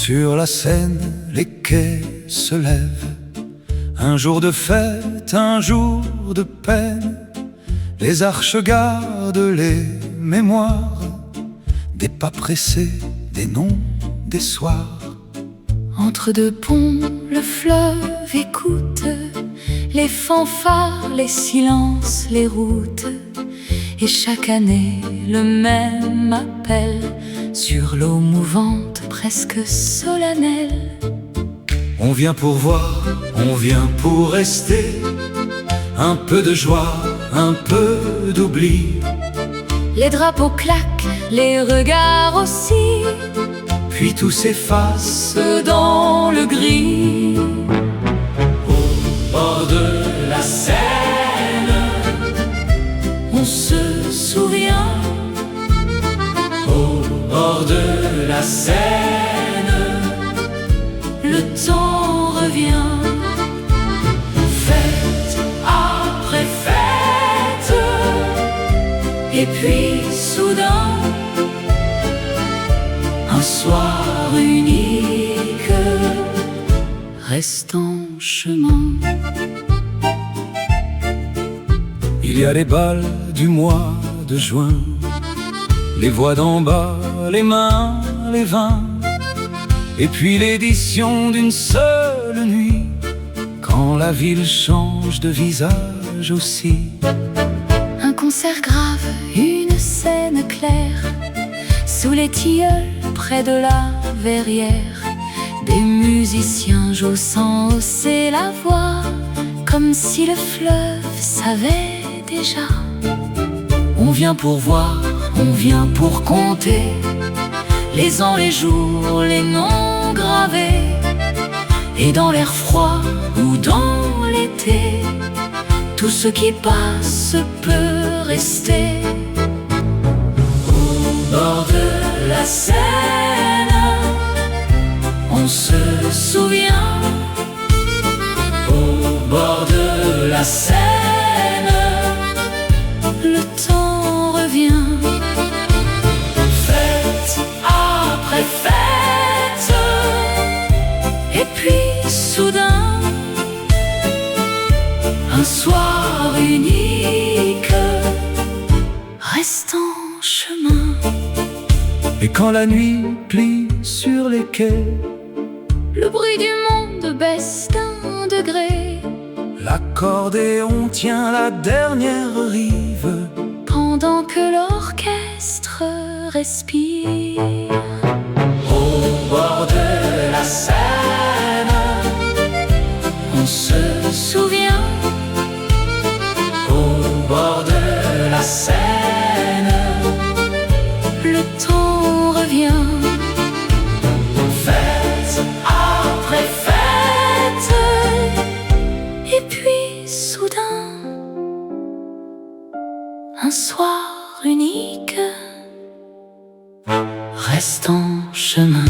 Sur la Seine, les quais se lèvent. Un jour de fête, un jour de peine. Les arches gardent les mémoires des pas pressés, des noms, des soirs. Entre deux ponts, le fleuve écoute les fanfares, les silences, les routes. Et chaque année, le même appel sur l'eau mouvante, presque solennelle. On vient pour voir, on vient pour rester. Un peu de joie, un peu d'oubli. Les drapeaux claquent, les regards aussi. Puis tout s'efface Dans le gris. au bord de la Seine. On se souvient. Au bord de la Seine, Le temps revient. fête Après fête. Et puis soudain, un soir unique reste en chemin. il y a les balles du mois de juin, les voix d'en bas, les mains, les vins. Et puis l'édition d'une seule nuit, quand la ville change de visage aussi. Un concert grave, une scène claire, sous les tilleuls, près de la verrière. Des musiciens jouent sans hausser la voix, comme si le fleuve savait déjà. On vient pour voir, On vient pour compter les ans, les jours, les noms gravés. Et dans l'air froid ou dans l'été, tout ce qui passe peut rester. au bord de La Seine, on se souvient. au bord de la Seine, Le temps revient. fête Après fête. Et puis soudain, un soir unique reste en chemin. Et quand la nuit plie sur les quais, Le bruit du monde baisse d'un degré. l'accordéon tient la dernière rive. Pendant que l'orchestre respire. Au bord de la Seine, On se souvient. au bord de la Seine, Le temps revient. fête Après fête. Et puis soudain, un soir unique reste en chemin.